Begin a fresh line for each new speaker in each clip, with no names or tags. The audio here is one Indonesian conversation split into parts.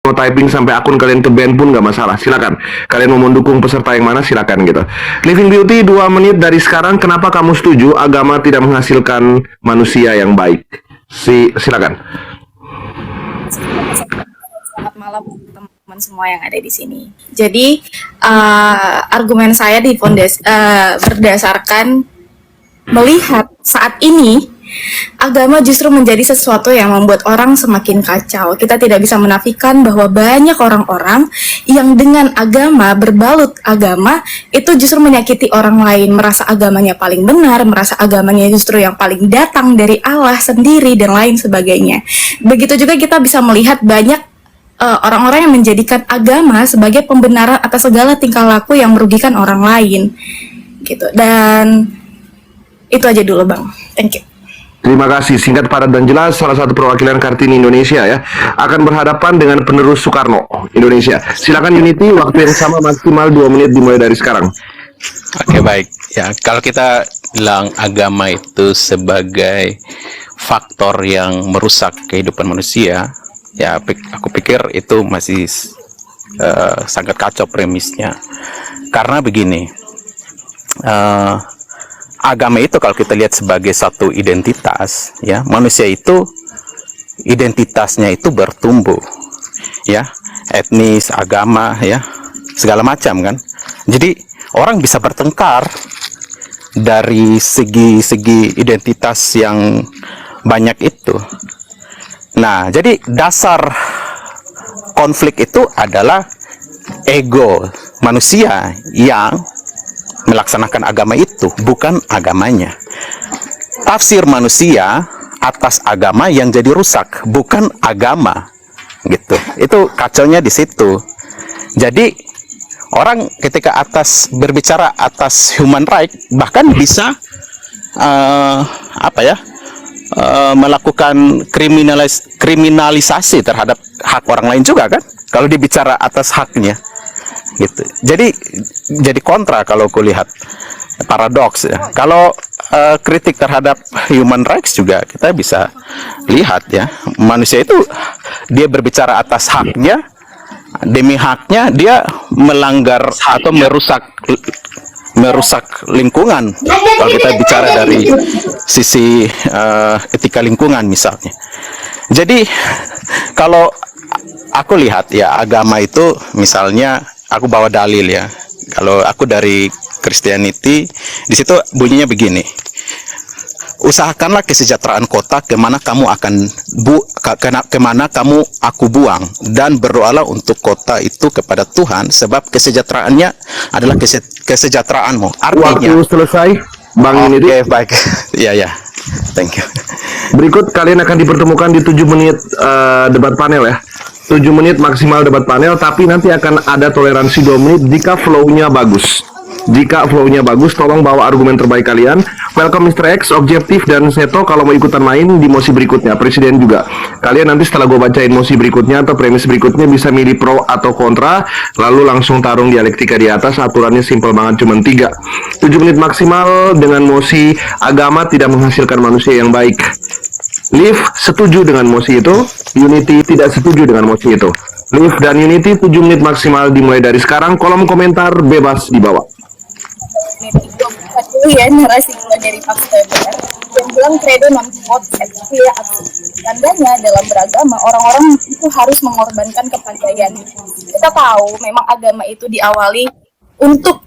mau typing sampai akun kalian ke ban pun nggak masalah, silakan. Kalian mau mendukung peserta yang mana silakan gitu. Living Beauty 2 menit dari sekarang, kenapa kamu setuju agama tidak menghasilkan manusia yang baik? Silakan.
Selamat malam teman-teman semua yang ada di sini. Jadi argumen saya berdasarkan melihat saat ini agama justru menjadi sesuatu yang membuat orang semakin kacau. Kita tidak bisa menafikan bahwa banyak orang-orang yang dengan agama, berbalut agama, itu justru menyakiti orang lain, merasa agamanya paling benar, merasa agamanya justru yang paling datang dari Allah sendiri, dan lain sebagainya. Begitu juga kita bisa melihat banyak orang-orang yang menjadikan agama sebagai pembenaran atas segala tingkah laku yang merugikan orang lain. Gitu. Dan itu aja dulu, Bang. Thank you.
Terima kasih, singkat, padat, dan jelas. Salah satu perwakilan Kartini Indonesia ya akan berhadapan dengan penerus Soekarno Indonesia. Silakan Unity, waktu yang sama maksimal 2 menit dimulai dari sekarang.
Oke, baik. Ya, kalau kita bilang agama itu sebagai faktor yang merusak kehidupan manusia, ya aku pikir itu masih sangat kacau premisnya. Karena begini, agama itu kalau kita lihat sebagai satu identitas, ya, manusia itu identitasnya itu bertumbuh, ya, etnis, agama, ya, segala macam kan. Jadi orang bisa bertengkar dari segi identitas yang banyak itu. Nah, jadi dasar konflik itu adalah ego manusia yang melaksanakan agama itu, bukan agamanya. Tafsir manusia atas agama yang jadi rusak, bukan agama, gitu. Itu kacaunya di situ. Jadi orang ketika berbicara atas human right, bahkan bisa melakukan kriminalisasi terhadap hak orang lain juga kan, kalau dibicara atas haknya. Gitu. Jadi kontra kalau kulihat, paradoks ya. Kalau kritik terhadap human rights juga kita bisa lihat ya, manusia itu dia berbicara atas haknya, demi haknya dia melanggar atau merusak lingkungan. Kalau kita bicara dari sisi etika lingkungan misalnya. Jadi kalau aku lihat ya, agama itu misalnya, aku bawa dalil ya. Kalau aku dari Christianity, di situ bunyinya begini. Usahakanlah kesejahteraan kota kemana kamu aku buang, dan berdoalah untuk kota itu kepada Tuhan, sebab kesejahteraannya adalah kesejahteraanmu. Artinya,
waktu selesai, Bang Unity.
Oke, baik. Ya, thank you.
Berikut kalian akan dipertemukan di 7 menit debat panel ya. 7 menit maksimal debat panel, tapi nanti akan ada toleransi 2 menit jika flow-nya bagus. Jika flow-nya bagus, tolong bawa argumen terbaik kalian. Welcome Mr. X, Objektif, dan Seto kalau mau ikutan main di mosi berikutnya. Presiden juga. Kalian nanti setelah gue bacain mosi berikutnya atau premis berikutnya bisa milih pro atau kontra, lalu langsung tarung dialektika di atas. Aturannya simple banget, cuma 3. 7 menit maksimal dengan mosi agama tidak menghasilkan manusia yang baik. Liv setuju dengan mosi itu, Unity tidak setuju dengan mosi itu. Liv dan Unity 7 menit maksimal dimulai dari sekarang. Kolom komentar bebas di bawah.
Dulu ya narasi gue dari Max Weber yang bilang credo non quod et quia absent. Tandanya dalam beragama orang-orang itu harus mengorbankan kepandaian. Kita tahu memang agama itu diawali untuk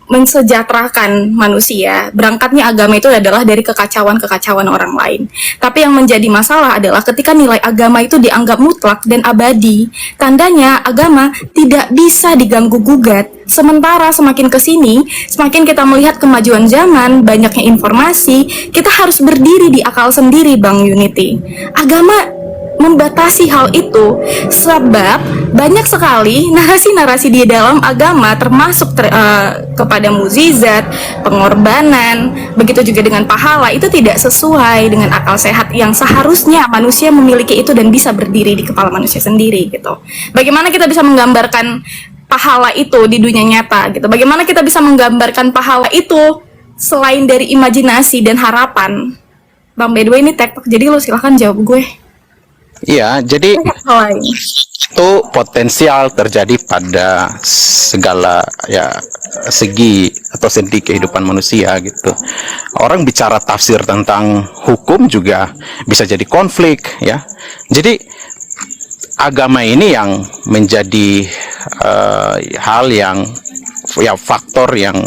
mensejahterakan manusia. Berangkatnya agama itu adalah dari kekacauan-kekacauan orang lain. Tapi yang menjadi masalah adalah ketika nilai agama itu dianggap mutlak dan abadi. Tandanya agama tidak bisa diganggu-gugat. Sementara semakin kesini, semakin kita melihat kemajuan zaman, banyaknya informasi, kita harus berdiri di akal sendiri, Bang Unity. Agama membatasi hal itu, sebab banyak sekali narasi-narasi di dalam agama, termasuk kepada mukjizat, pengorbanan, begitu juga dengan pahala, itu tidak sesuai dengan akal sehat yang seharusnya manusia memiliki itu dan bisa berdiri di kepala manusia sendiri gitu. Bagaimana kita bisa menggambarkan pahala itu di dunia nyata gitu? Bagaimana kita bisa menggambarkan pahala itu selain dari imajinasi dan harapan? Bang, by the way ini TikTok, jadi lo silahkan jawab gue.
Iya, jadi
Hal lain.
itu potensial terjadi pada segala ya segi atau sendi kehidupan manusia gitu. Orang bicara tafsir tentang hukum juga bisa jadi konflik ya. Jadi agama ini yang menjadi hal yang ya faktor yang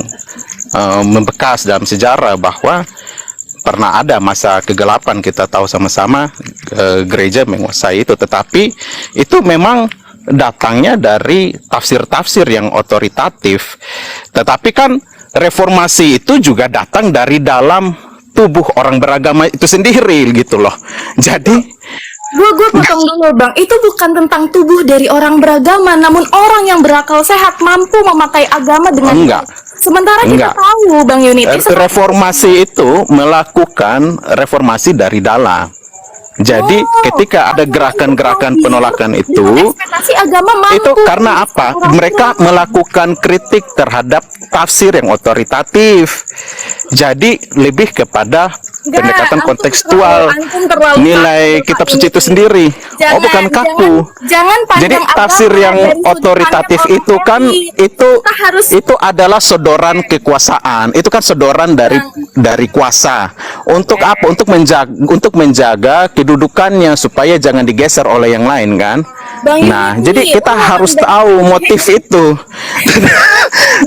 membekas dalam sejarah bahwa pernah ada masa kegelapan, kita tahu sama-sama gereja menguasai itu, tetapi itu memang datangnya dari tafsir-tafsir yang otoritatif. Tetapi kan reformasi itu juga datang dari dalam tubuh orang beragama itu sendiri gitu loh. Jadi
Gue potong dulu bang, itu bukan tentang tubuh dari orang beragama, namun orang yang berakal sehat mampu memakai agama dengan
Enggak.
Sementara kita
Enggak.
tahu bang Yuniti,
reformasi itu melakukan reformasi dari dalam. Jadi ketika ada gerakan-gerakan penolakan itu
ekspektasi agama mampu
itu karena apa? Mereka melakukan kritik terhadap tafsir yang otoritatif. Jadi lebih kepada pendekatan kontekstual, nilai kitab suci itu sendiri. Oh, bukan kaku.
Jangan
Jadi tafsir yang otoritatif itu kan itu adalah sodoran kekuasaan. Itu kan sodoran dari kuasa. Untuk apa? Untuk menjaga kedudukannya supaya jangan digeser oleh yang lain kan. Nah, jadi kita harus tahu motif itu.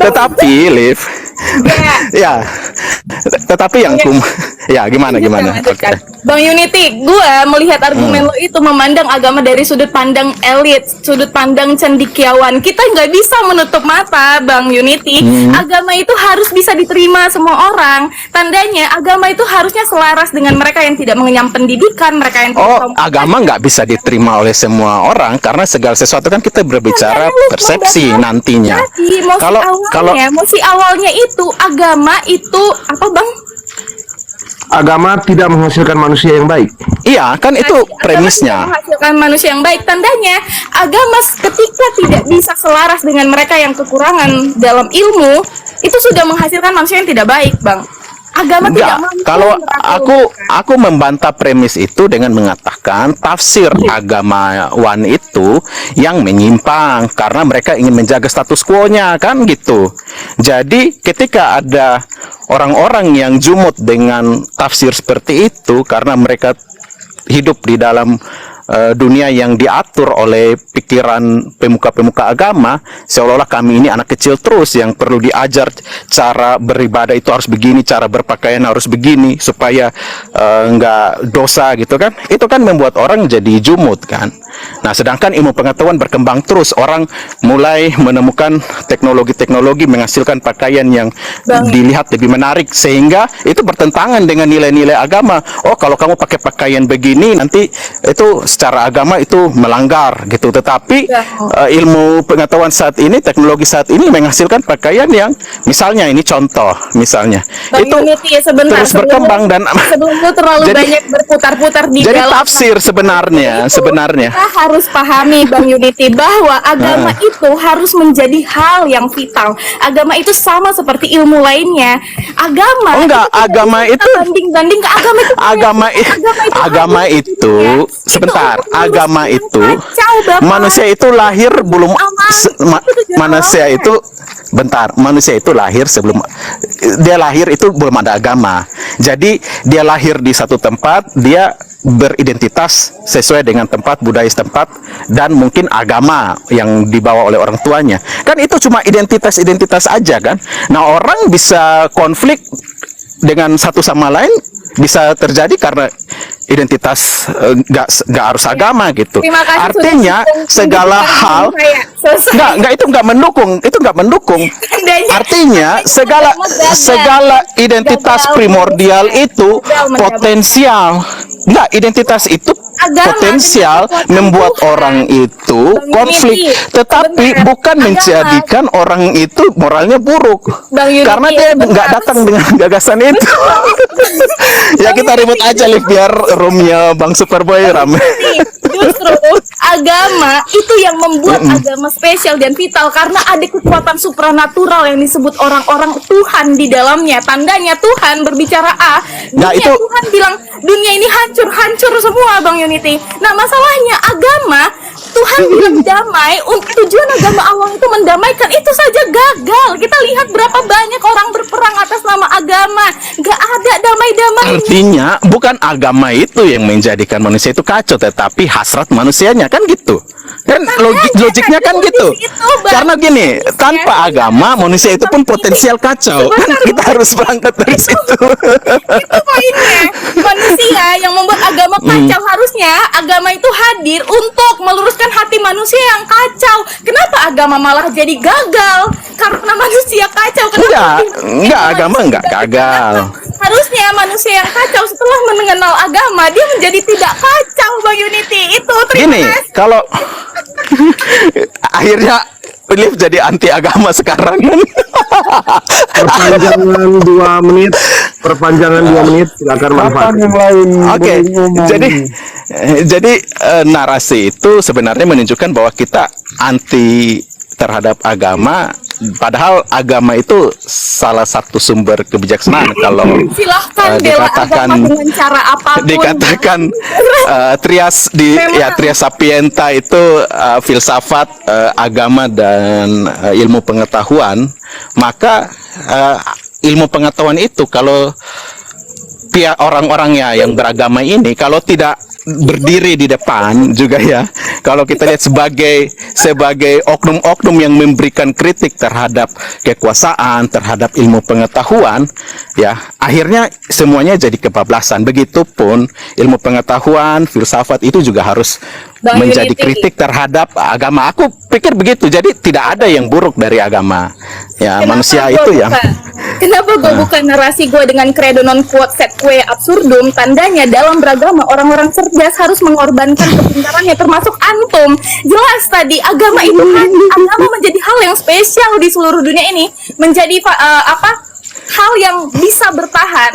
Tetapi Liv, ya, tetapi yang ya gimana? Oke.
Bang Unity, gue melihat argumen lo itu memandang agama dari sudut pandang elit, sudut pandang cendekiawan. Kita nggak bisa menutup mata, Bang Unity. Agama itu harus bisa diterima semua orang. Tandanya agama itu harusnya selaras dengan mereka yang tidak mengenyam pendidikan, mereka yang tidak tahu.
Agama nggak bisa diterima oleh semua orang karena segala sesuatu kan kita berbicara persepsi nantinya.
Jadi, mosi awalnya itu agama itu apa, Bang?
Agama tidak menghasilkan manusia yang baik.
Iya, kan itu premisnya.
Menghasilkan manusia yang baik. Tandanya agama ketika tidak bisa selaras dengan mereka yang kekurangan dalam ilmu, itu sudah menghasilkan manusia yang tidak baik, Bang. Agama tidak mampu.
Kalau aku membantah premis itu dengan mengatakan tafsir agamawan itu yang menyimpang karena mereka ingin menjaga status quo-nya kan gitu. Jadi ketika ada orang-orang yang jumut dengan tafsir seperti itu karena mereka hidup di dalam dunia yang diatur oleh pikiran pemuka-pemuka agama, seolah-olah kami ini anak kecil terus yang perlu diajar cara beribadah itu harus begini, cara berpakaian harus begini supaya nggak dosa gitu kan. Itu kan membuat orang jadi jumut kan. Nah, sedangkan ilmu pengetahuan berkembang terus, orang mulai menemukan teknologi-teknologi menghasilkan pakaian yang dilihat lebih menarik sehingga itu bertentangan dengan nilai-nilai agama. Oh, kalau kamu pakai pakaian begini nanti itu secara agama itu melanggar gitu. Tetapi ilmu pengetahuan saat ini, teknologi saat ini menghasilkan pakaian yang misalnya ini contoh misalnya
Bang
itu
Unity, sebentar,
terus berkembang dan
sebelum itu terlalu banyak berputar-putar di
jadi
dalam
tafsir sebenarnya
kita harus pahami Bang Unity bahwa agama itu harus menjadi hal yang vital. Agama itu sama seperti ilmu lainnya. Agama itu banding-banding ke agama itu
sebentar, agama itu manusia itu lahir belum manusia itu manusia itu lahir sebelum dia lahir itu belum ada agama. Jadi dia lahir di satu tempat, dia beridentitas sesuai dengan tempat budaya setempat dan mungkin agama yang dibawa oleh orang tuanya. Kan itu cuma identitas aja kan. Nah, orang bisa konflik dengan satu sama lain bisa terjadi karena identitas nggak harus agama gitu. Artinya segala hal itu nggak mendukung. Artinya segala identitas primordial itu potensial. Nggak, identitas itu potensial membuat orang itu konflik, tetapi bukan menjadikan orang itu moralnya buruk karena dia nggak datang dengan gagasan itu. Ya kita ribut aja Liv biar roomnya Bang Superboy rame.
Justru agama itu yang membuat agama spesial dan vital karena ada kekuatan supranatural yang disebut orang-orang Tuhan di dalamnya. Tandanya Tuhan berbicara A,
Nah,
dunia
itu-
Tuhan bilang dunia ini hancur semua, Bang Unity. Nah, masalahnya agama Tuhan bilang damai, tujuan agama awal itu mendamaikan, itu saja gagal. Kita lihat berapa banyak orang berperang atas nama agama, gak ada damai-damai.
Artinya bukan agama itu yang menjadikan manusia itu kacau, tetapi hasrat manusianya, kan gitu. Kan logiknya kan gitu. Karena gini, tanpa agama manusia itu pun potensial kacau. Kan kita harus berangkat dari situ.
Itu poinnya. Manusia yang membuat agama kacau, harusnya agama itu hadir untuk meluruskan hati manusia yang kacau. Kenapa agama malah jadi gagal? Karena manusia kacau.
Enggak, agama enggak gagal.
Harusnya manusia yang kacau setelah mengenal agama, dia menjadi tidak kacau, Bang Unity. Itu terima
Gini,
kasih.
kalau akhirnya Liv jadi anti agama sekarang kan.
Perpanjangan 2 menit, silakan
Kapan
manfaatkan.
yang lain
Oke,
boleh ngomong?
jadi narasi itu sebenarnya menunjukkan bahwa kita anti terhadap agama, padahal agama itu salah satu sumber kebijaksanaan. Kalau
Silahkan bela agama dengan cara apapun.
dikatakan Trias Sapienta itu filsafat, agama dan ilmu pengetahuan, maka ilmu pengetahuan itu kalau pihak orang-orangnya yang beragama ini kalau tidak berdiri di depan juga ya, kalau kita lihat sebagai oknum-oknum yang memberikan kritik terhadap kekuasaan, terhadap ilmu pengetahuan, ya akhirnya semuanya jadi kebablasan. Begitupun ilmu pengetahuan, filsafat itu juga harus
Bang
menjadi
Unity.
kritik terhadap agama. Aku pikir begitu. Jadi tidak ada yang buruk dari agama. Ya, manusia itu yang
Kenapa gue buka narasi gue dengan credo non quod sed que absurdum? Tandanya dalam beragama orang-orang cerdas harus mengorbankan kepintarannya, termasuk antum. Jelas tadi agama itu kan, agama menjadi hal yang spesial di seluruh dunia ini, menjadi hal yang bisa bertahan,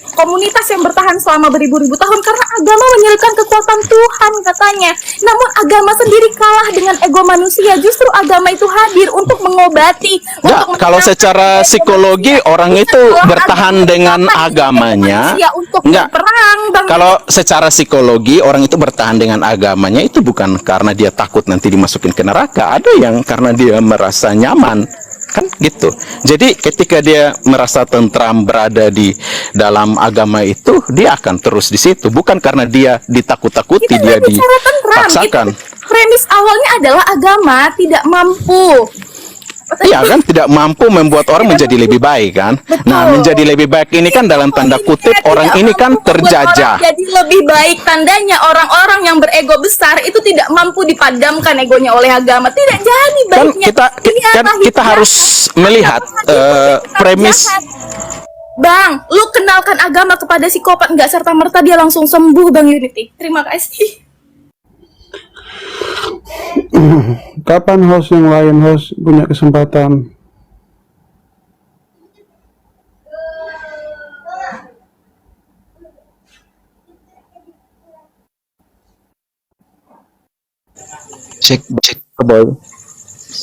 komunitas yang bertahan selama beribu-ribu tahun karena agama menyerahkan kekuatan Tuhan katanya. Namun agama sendiri kalah dengan ego manusia. Justru agama itu hadir untuk mengobati.
Enggak, kalau secara psikologi orang itu bertahan dengan agamanya. Enggak. Kalau secara psikologi orang itu bertahan dengan agamanya itu bukan karena dia takut nanti dimasukin ke neraka. Ada yang karena dia merasa nyaman. Kan gitu. Jadi ketika dia merasa tentram berada di dalam agama itu, dia akan terus di situ. Bukan karena dia ditakut-takuti, dia dipaksakan.
Premis awalnya adalah agama tidak mampu.
Iya kan, tidak mampu membuat orang menjadi lebih baik kan. Nah, menjadi lebih baik ini kan dalam tanda kutip orang ini kan terjajah.
Jadi lebih baik, tandanya orang-orang yang berego besar itu tidak mampu dipadamkan egonya oleh agama. Tidak jadi
Kan
baiknya.
kita harus melihat premis.
Bang, lu kenalkan agama kepada psikopat, nggak serta-merta dia langsung sembuh, Bang Unity. Terima kasih.
Kapan host yang lain punya kesempatan?
Cek Superboy.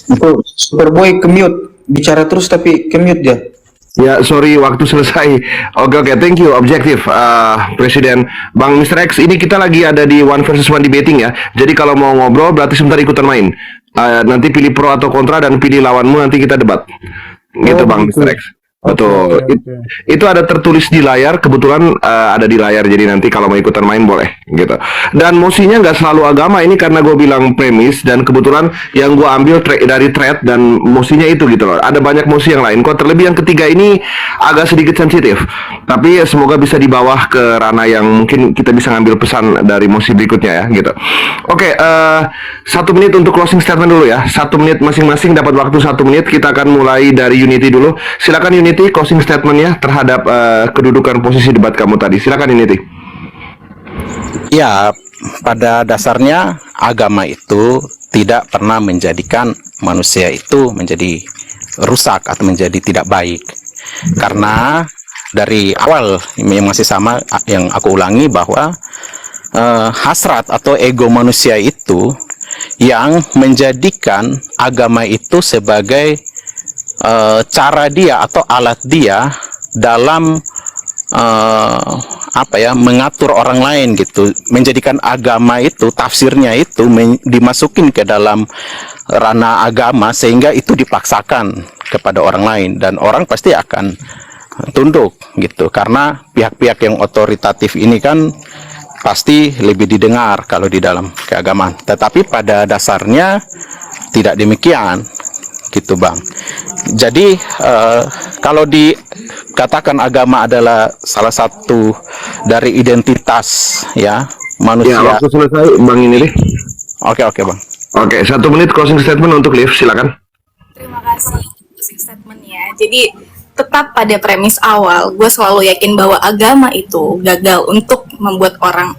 Itu Superboy ke-mute, bicara terus tapi ke-mute dia.
Ya, sorry, waktu selesai. Oke, thank you, objektif, Presiden. Bang Mr. X, ini kita lagi ada di one versus one debating ya. Jadi kalau mau ngobrol, berarti sebentar ikutan main. Nanti pilih pro atau kontra dan pilih lawanmu, nanti kita debat. Gitu, Bang
gitu.
Mr. X. Betul.
Oke.
Itu ada tertulis di layar, kebetulan ada di layar, jadi nanti kalau mau ikutan main boleh, gitu. Dan mosinya nggak selalu agama, ini karena gue bilang premis, dan kebetulan yang gue ambil dari thread, dan mosinya itu gitu loh. Ada banyak mosi yang lain, kok terlebih yang ketiga ini agak sedikit sensitif. Tapi semoga bisa di bawah ke ranah yang mungkin kita bisa ngambil pesan dari mosi berikutnya ya, gitu. Oke, 1 menit untuk closing statement dulu ya. 1 menit masing-masing, dapat waktu 1 menit. Kita akan mulai dari Unity dulu. Silakan Unity, closing statementnya terhadap kedudukan posisi debat kamu tadi. Silakan Unity.
Ya, pada dasarnya agama itu tidak pernah menjadikan manusia itu menjadi rusak atau menjadi tidak baik. Karena dari awal yang masih sama yang aku ulangi bahwa hasrat atau ego manusia itu yang menjadikan agama itu sebagai cara dia atau alat dia dalam mengatur orang lain gitu, menjadikan agama itu tafsirnya itu dimasukin ke dalam ranah agama sehingga itu dipaksakan kepada orang lain dan orang pasti akan tunduk gitu karena pihak-pihak yang otoritatif ini kan pasti lebih didengar kalau di dalam keagamaan, tetapi pada dasarnya tidak demikian gitu Bang. Jadi kalau dikatakan agama adalah salah satu dari identitas ya manusia.
Ya, waktu selesai Bang ini deh.
Oke Bang.
Oke, 1 menit closing statement untuk Liv, silakan.
Terima kasih closing statement-nya. Jadi tetap pada premis awal, gue selalu yakin bahwa agama itu gagal untuk membuat orang,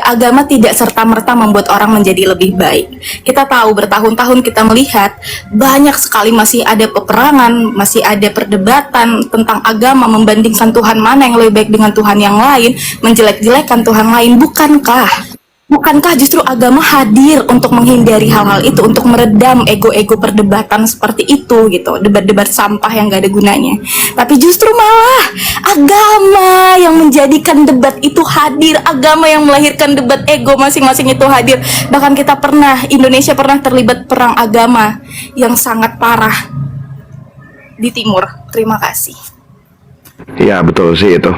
agama tidak serta-merta membuat orang menjadi lebih baik. Kita tahu bertahun-tahun kita melihat banyak sekali masih ada peperangan, masih ada perdebatan tentang agama, membandingkan Tuhan mana yang lebih baik dengan Tuhan yang lain, menjelek-jelekan Tuhan lain. Bukankah justru agama hadir untuk menghindari hal-hal itu, untuk meredam ego-ego perdebatan seperti itu gitu, debat-debat sampah yang gak ada gunanya. Tapi justru malah agama yang menjadikan debat itu hadir, agama yang melahirkan debat ego masing-masing itu hadir. Bahkan Indonesia pernah terlibat perang agama yang sangat parah di timur. Terima kasih.
Ya betul sih itu.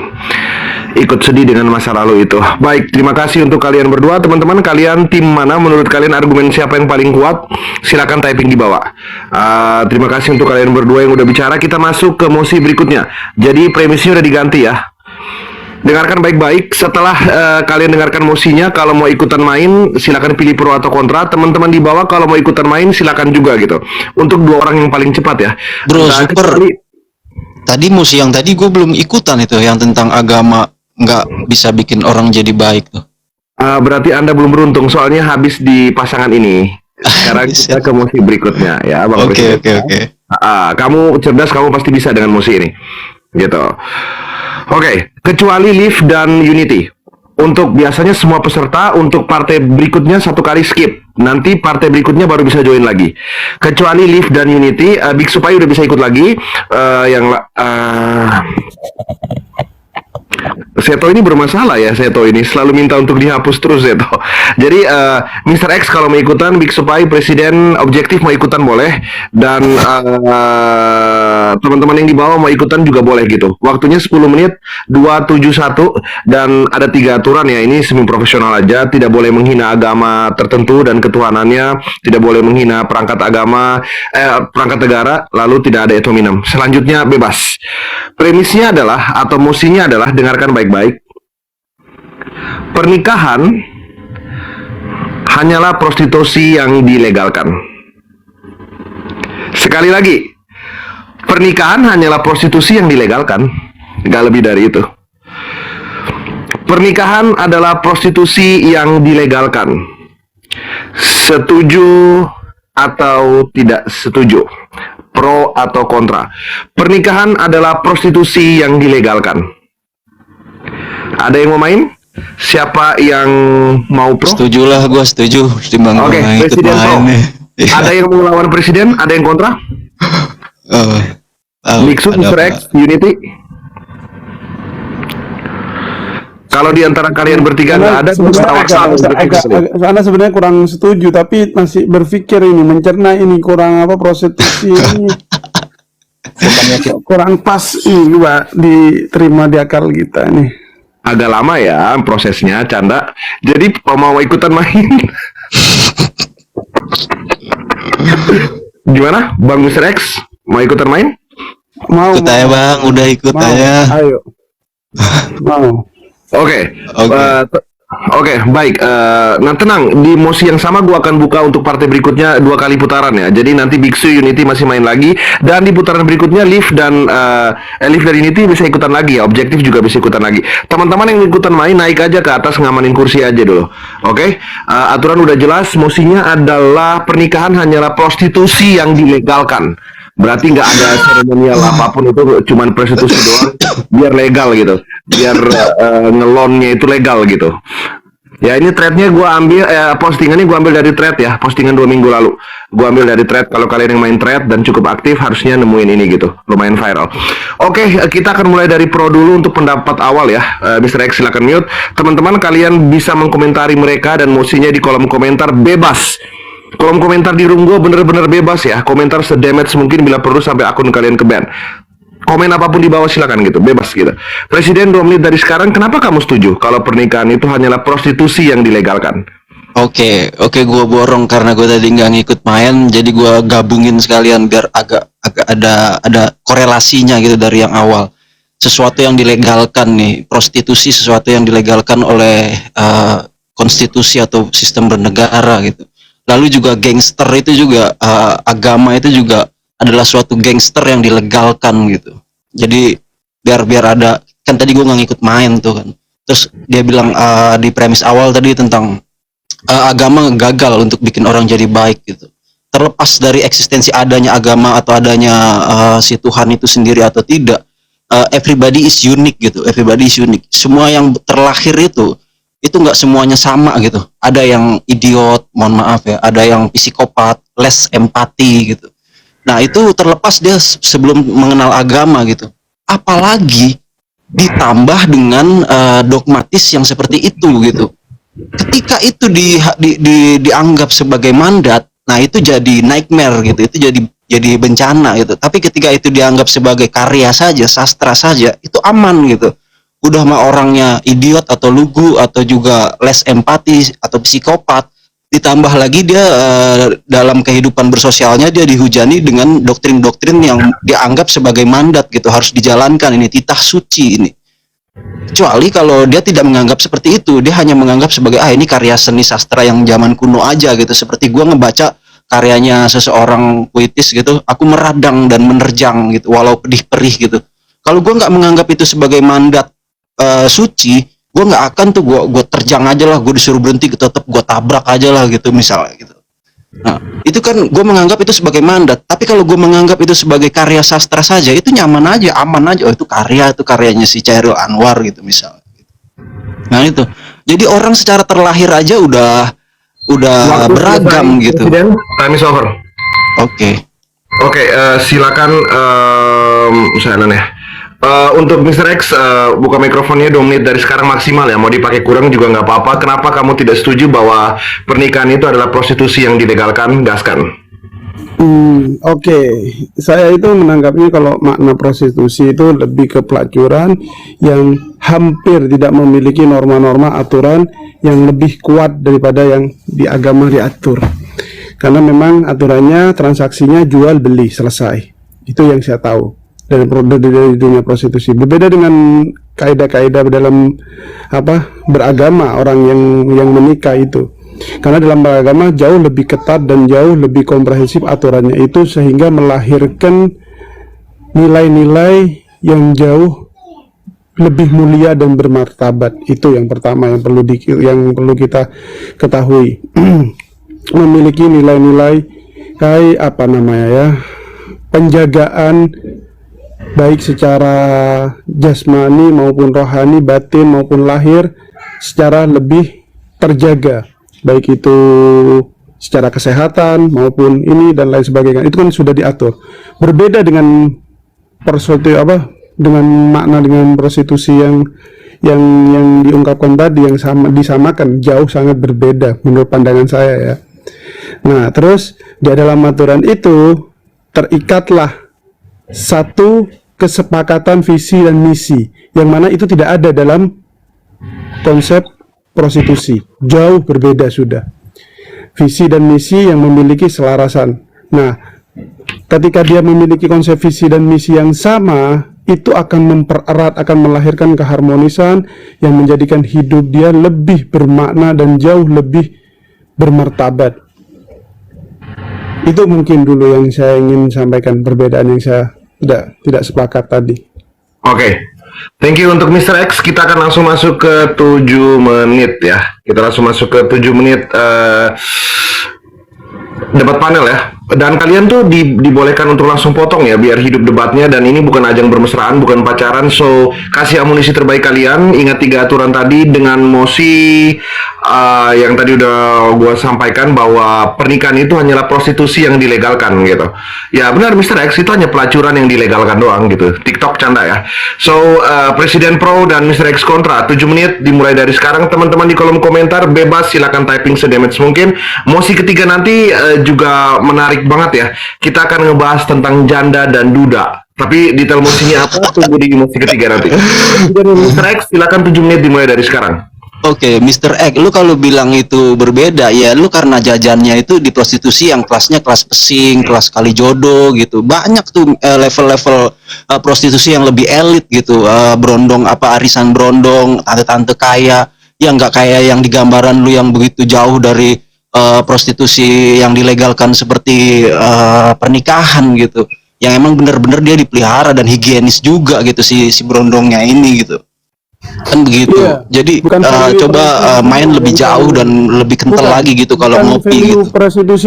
Ikut sedih dengan masa lalu itu. Baik, terima kasih untuk kalian berdua. Teman-teman, kalian tim mana? Menurut kalian argumen siapa yang paling kuat? Silakan typing di bawah. Terima kasih untuk kalian berdua yang udah bicara. Kita masuk ke mosi berikutnya. Jadi premisnya udah diganti ya. Dengarkan baik-baik. Setelah kalian dengarkan mosinya, kalau mau ikutan main silakan pilih pro atau kontra. Teman-teman di bawah kalau mau ikutan main silakan juga gitu. Untuk 2 orang yang paling cepat ya.
Bro, super. Tadi musi yang tadi gue belum ikutan itu yang tentang agama nggak bisa bikin orang jadi baik tuh.
Berarti Anda belum beruntung soalnya habis di pasangan ini. Sekarang kita ke mosi berikutnya ya, Bang.
Oke.
Kamu cerdas, kamu pasti bisa dengan mosi ini. Gitu. Oke, kecuali Liv dan Unity. Untuk biasanya semua peserta untuk partai berikutnya 1 kali skip. Nanti partai berikutnya baru bisa join lagi. Kecuali Liv dan Unity, Big Supaya udah bisa ikut lagi. Seto ini bermasalah ya, Seto ini selalu minta untuk dihapus terus Seto. Jadi Mr. X kalau mau ikutan, Big Supaya Presiden Objektif mau ikutan boleh, dan teman-teman yang di bawah mau ikutan juga boleh gitu. Waktunya 10 menit, 271, dan ada 3 aturan ya. Ini semi profesional aja, tidak boleh menghina agama tertentu dan ketuhanannya, tidak boleh menghina perangkat agama, perangkat negara, lalu tidak ada ad hominem. Selanjutnya bebas. Premisnya adalah atau mosinya adalah, dengarkan baik-baik. Pernikahan hanyalah prostitusi yang dilegalkan. Sekali lagi, pernikahan hanyalah prostitusi yang dilegalkan, gak lebih dari itu. Pernikahan adalah prostitusi yang dilegalkan. Setuju atau tidak setuju? Pro atau kontra? Pernikahan adalah prostitusi yang dilegalkan. Ada yang mau main? Siapa yang mau pro?
Setuju lah, gue setuju.
Oke, presiden pro. Ada yang mau lawan presiden? Ada yang kontra? Mixu, Mr. X, Unity. Kalau di antara kalian bertiga nggak ada,
Karena sebenarnya kurang setuju, tapi masih berpikir ini, mencerna ini kurang prostitusi ini. Kurang pas ini Pak, diterima di akal kita nih.
Agak lama ya prosesnya, canda. Jadi mau ikutan main? Gimana, Bang Mr. X? Mau ikutan main?
Mau.
Ikut aja Bang, udah ikut aja.
Ayo. Mau.
Oke, baik. Nah tenang, di mosi yang sama gua akan buka untuk partai berikutnya 2 kali putaran ya. Jadi nanti Biksu Unity masih main lagi, dan di putaran berikutnya Liv dan Unity bisa ikutan lagi ya. Objektif juga bisa ikutan lagi. Teman-teman yang ikutan main naik aja ke atas, ngamanin kursi aja dulu. Oke? Aturan udah jelas. Mosinya adalah pernikahan hanyalah prostitusi yang dilegalkan. Berarti nggak ada seremonial apapun, itu cuman prostitusi doang, biar legal gitu, biar ngelonnya itu legal gitu. Ya ini threadnya gue ambil, postingannya gue ambil dari thread ya, postingan 2 minggu lalu. Gue ambil dari thread, kalau kalian yang main thread dan cukup aktif harusnya nemuin ini gitu, lumayan viral. Oke, kita akan mulai dari Pro dulu untuk pendapat awal ya. Mr. X silakan mute. Teman-teman kalian bisa mengkomentari mereka dan mosinya di kolom komentar bebas. Kolom komentar di room gue bener-bener bebas ya. Komentar sedamage mungkin bila perlu sampai akun kalian ke-ban. Komen apapun di bawah silakan gitu, bebas gitu. Presiden 2 menit dari sekarang, kenapa kamu setuju kalau pernikahan itu hanyalah prostitusi yang dilegalkan?
Oke, gue borong karena gue tadi nggak ngikut main, jadi gue gabungin sekalian biar agak ada korelasinya gitu dari yang awal. Sesuatu yang dilegalkan nih, prostitusi sesuatu yang dilegalkan oleh konstitusi atau sistem bernegara gitu. Lalu juga gangster itu juga agama itu juga adalah suatu gangster yang dilegalkan gitu. Jadi biar ada, kan tadi gue nggak ngikut main tuh kan. Terus dia bilang di premis awal tadi tentang agama gagal untuk bikin orang jadi baik gitu. Terlepas dari eksistensi adanya agama atau adanya si Tuhan itu sendiri atau tidak, everybody is unique gitu. Everybody is unique. Semua yang terlahir itu nggak semuanya sama gitu. Ada yang idiot, mohon maaf ya. Ada yang psikopat, less empati gitu. Nah itu terlepas dia sebelum mengenal agama gitu. Apalagi ditambah dengan dogmatis yang seperti itu gitu. Ketika itu dianggap sebagai mandat, nah itu jadi nightmare gitu. Itu jadi bencana gitu. Tapi ketika itu dianggap sebagai karya saja, sastra saja, itu aman gitu. Udah mah orangnya idiot atau lugu atau juga less empati atau psikopat, ditambah lagi dia dalam kehidupan bersosialnya dia dihujani dengan doktrin-doktrin yang dianggap sebagai mandat gitu, harus dijalankan, ini titah suci ini. Kecuali kalau dia tidak menganggap seperti itu, dia hanya menganggap sebagai ini karya seni sastra yang zaman kuno aja gitu. Seperti gua ngebaca karyanya seseorang puitis gitu, aku meradang dan menerjang gitu walau pedih-perih gitu. Kalau gua nggak menganggap itu sebagai mandat suci, gue nggak akan tuh gue terjang aja lah, gue disuruh berhenti tetap gue tabrak aja lah gitu misalnya gitu. Nah itu kan gue menganggap itu sebagai mandat. Tapi kalau gue menganggap itu sebagai karya sastra saja, itu nyaman aja, aman aja. Oh itu karyanya si Chairil Anwar gitu misalnya. Nah itu jadi orang secara terlahir aja udah
Waktu
beragam
selesai,
gitu.
Presiden, time is over.
Oke,
Silakan saya ya. Untuk Mr. X, buka mikrofonnya 2 menit dari sekarang maksimal ya. Mau dipakai kurang juga nggak apa-apa. Kenapa kamu tidak setuju bahwa pernikahan itu adalah prostitusi yang dilegalkan? Gaskan.
Oke. Saya itu menanggapinya kalau makna prostitusi itu lebih ke pelacuran yang hampir tidak memiliki norma-norma aturan yang lebih kuat daripada yang di agama diatur. Karena memang aturannya transaksinya jual beli selesai. Itu yang saya tahu dari dunia prostitusi. Berbeda dengan kaidah-kaidah dalam beragama orang yang menikah itu. Karena dalam beragama jauh lebih ketat dan jauh lebih komprehensif aturannya itu, sehingga melahirkan nilai-nilai yang jauh lebih mulia dan bermartabat. Itu yang pertama yang perlu kita ketahui. Memiliki nilai-nilai kayak penjagaan baik secara jasmani maupun rohani, batin maupun lahir secara lebih terjaga, baik itu secara kesehatan maupun ini dan lain sebagainya. Itu kan sudah diatur. Berbeda dengan dengan makna dengan prostitusi yang diungkapkan tadi, yang disamakan, jauh sangat berbeda menurut pandangan saya ya. Nah, terus di dalam aturan itu terikatlah satu kesepakatan visi dan misi, yang mana itu tidak ada dalam konsep prostitusi. Jauh berbeda sudah. Visi dan misi yang memiliki selarasan. Nah, ketika dia memiliki konsep visi dan misi yang sama, itu akan mempererat, akan melahirkan keharmonisan yang menjadikan hidup dia lebih bermakna dan jauh lebih bermartabat. Itu mungkin dulu yang saya ingin sampaikan, perbedaan yang saya tidak sepakat tadi.
Oke. Thank you untuk Mr. X. Kita akan langsung masuk ke 7 menit ya. Kita langsung masuk ke 7 menit debat panel ya. Dan kalian tuh dibolehkan untuk langsung potong ya, biar hidup debatnya. Dan ini bukan ajang bermesraan, bukan pacaran. So, kasih amunisi terbaik kalian. Ingat 3 aturan tadi dengan mosi yang tadi udah gue sampaikan bahwa pernikahan itu hanyalah prostitusi yang dilegalkan gitu. Ya benar Mr. X, itu hanya pelacuran yang dilegalkan doang gitu. TikTok canda ya. So, Presiden Pro dan Mr. X kontra. 7 menit dimulai dari sekarang. Teman-teman di kolom komentar bebas, silakan typing sedamage mungkin. Mosi ketiga nanti juga menarik banget ya. Kita akan ngebahas tentang janda dan duda. Tapi detail mosinya apa tunggu di mosi ketiga nanti. Mr. X silakan 7 menit dimulai dari sekarang.
Oke, Mr. X, lu kalau bilang itu berbeda, ya lu karena jajannya itu di prostitusi yang kelasnya kelas pesing, kelas kalijodo gitu. Banyak tuh level-level prostitusi yang lebih elit gitu. Brondong apa arisan brondong, tante-tante kaya, yang nggak kayak yang di gambaran lu yang begitu jauh dari prostitusi yang dilegalkan seperti pernikahan gitu. Yang emang bener-bener dia dipelihara dan higienis juga gitu si brondongnya ini gitu. Kan begitu.
Iya.
Jadi
Coba
main lebih jauh dan lebih kental lagi gitu kalau ngopi gitu.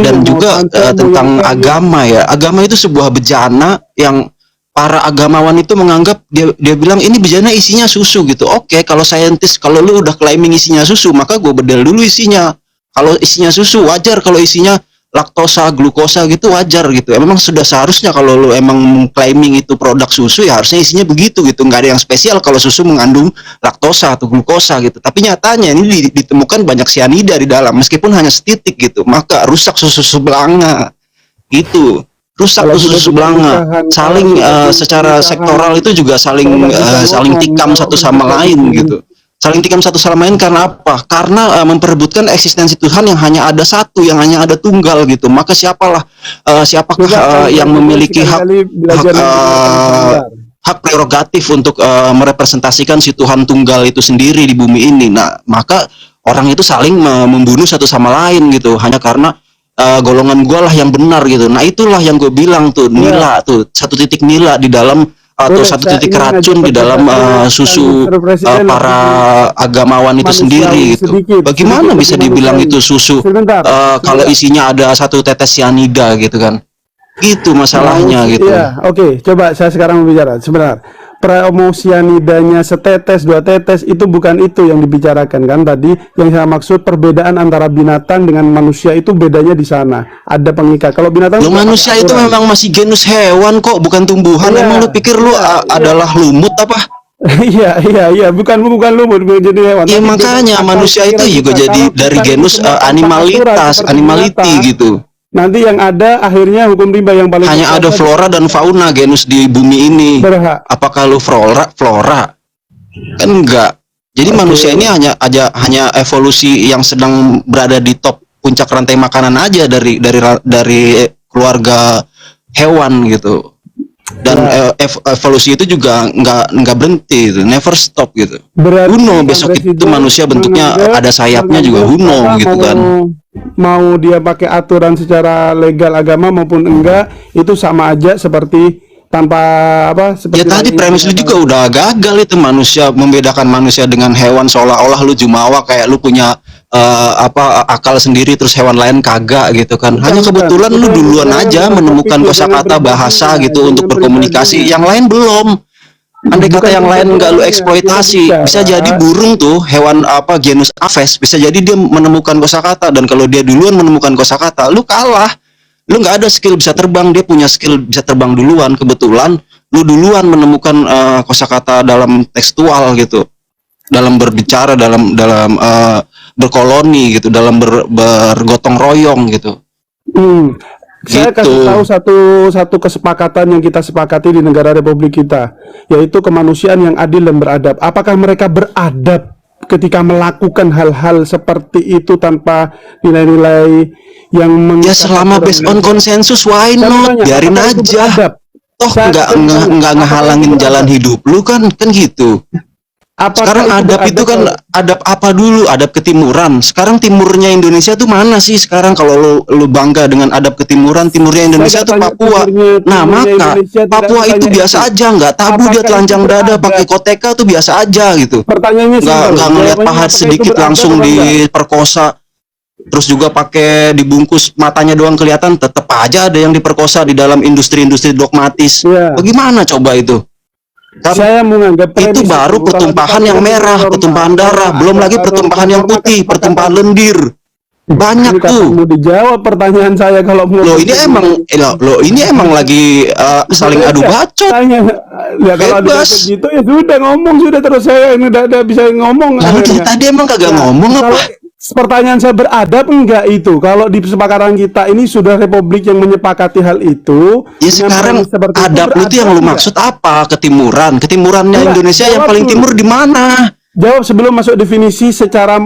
Dan juga tentang agama ya. Agama itu sebuah bejana yang para agamawan itu menganggap dia bilang ini bejana isinya susu gitu. Oke, kalau saintis, kalau lu udah claiming isinya susu, maka gue bedel dulu isinya. Kalau isinya susu wajar, kalau isinya laktosa, glukosa gitu wajar gitu. Memang sudah seharusnya kalau lu emang claiming itu produk susu ya harusnya isinya begitu gitu. Nggak ada yang spesial kalau susu mengandung laktosa atau glukosa gitu. Tapi nyatanya ini ditemukan banyak sianida di dalam meskipun hanya setitik gitu. Maka rusak susu sebelanga gitu. Rusak susu sebelanga. Saling secara sektoral itu juga saling tikam satu sama lain gitu. Saling tikam satu sama lain karena apa? Karena memperebutkan eksistensi Tuhan yang hanya ada satu, yang hanya ada tunggal gitu. Maka siapakah yang memiliki hak prerogatif untuk merepresentasikan si Tuhan tunggal itu sendiri di bumi ini? Nah, maka orang itu saling membunuh satu sama lain gitu, hanya karena golongan gue lah yang benar gitu. Nah, itulah yang gue bilang tuh, nila tuh, satu titik nila di dalam atau satu titik racun di dalam susu para agamawan itu sendiri gitu. Bagaimana bisa dibilang itu susu kalau isinya ada satu tetes sianida gitu kan? Itu masalahnya gitu.
Iya, oke. Coba saya sekarang bicara sebentar. Promosianidanya setetes, 2 tetes itu bukan itu yang dibicarakan kan tadi. Yang saya maksud perbedaan antara binatang dengan manusia itu bedanya di sana. Ada pengikat. Kalau binatang
manusia itu memang masih genus hewan kok, bukan tumbuhan. Emang lu pikir lu adalah lumut apa?
Iya, bukan lumut jadi hewan.
Iya, makanya manusia itu juga jadi dari genus animality gitu.
Nanti yang ada akhirnya hukum rimba yang paling
hanya ada flora dan fauna genus di bumi ini. Apakah lu flora? Kan enggak. Jadi manusia ini hanya evolusi yang sedang berada di top puncak rantai makanan aja dari keluarga hewan gitu. Dan evolusi itu juga nggak berhenti gitu, never stop gitu. Huno besok itu manusia bentuknya ada sayapnya juga Huno gitu kan.
Mau dia pakai aturan secara legal agama maupun enggak itu sama aja seperti tanpa apa seperti
ya tadi premis lu juga udah gagal itu, manusia membedakan manusia dengan hewan seolah-olah lu jumawa kayak lu punya akal sendiri terus hewan lain kagak gitu kan. Hanya kebetulan lu duluan aja menemukan kosakata bahasa gitu untuk berkomunikasi, yang lain belum. Andai kata yang lain nggak lu eksploitasi, bisa jadi burung tuh hewan genus Aves bisa jadi dia menemukan kosakata, dan kalau dia duluan menemukan kosakata lu kalah. Lu nggak ada skill bisa terbang, dia punya skill bisa terbang duluan. Kebetulan lu duluan menemukan kosakata dalam tekstual gitu, dalam berbicara, dalam berkoloni gitu, dalam bergotong royong gitu.
Saya kasih tahu satu kesepakatan yang kita sepakati di negara Republik kita, yaitu kemanusiaan yang adil dan beradab. Apakah mereka beradab ketika melakukan hal-hal seperti itu tanpa nilai-nilai yang
selama based on konsensus, why not? Biarin aja. Toh nggak ngehalangin jalan hidup lu kan gitu. Sekarang adab itu kan adab apa dulu? Adab ketimuran. Sekarang timurnya Indonesia tuh mana sih sekarang? Kalau lu bangga dengan adab ketimuran, timurnya Indonesia tuh Papua. Nah, maka Papua itu biasa aja, nggak tabu dia telanjang dada pakai koteka tuh biasa aja gitu.
Pertanyaannya
nggak ngeliat pahat sedikit langsung diperkosa. terus juga pakai dibungkus matanya doang kelihatan, tetap aja ada yang diperkosa di dalam industri-industri dogmatis.
Iya.
Bagaimana coba itu? Kan
Saya menganggap
itu
premis
baru
kalau
pertumpahan
kita
yang
bicara
merah,
norma,
pertumpahan darah, belum lagi
norma,
pertumpahan yang
norma,
putih,
kesepakatan.
pertumpahan lendir. Banyak
Ini
tuh.
mau dijawab pertanyaan saya kalau mau.
Loh ini emang lagi saling adu bacot.
Tanya, ya kalau ada
Bebas.
gitu ya sudah ngomong sudah terus saya ini udah bisa ngomong.
Lalu dari
akhirnya.
tadi emang kagak
Nah,
ngomong
kalau
apa?
pertanyaan saya beradab enggak itu? Kalau di kesepakatan kita ini sudah republik yang menyepakati hal itu.
Ya
dengan
sekarang
premis seperti
adab lu tuh yang lu
beradab
maksud apa? Ketimurannya
Enggak,
Indonesia yang
jawab
paling
dulu.
timur di mana?
Jawab sebelum masuk definisi secara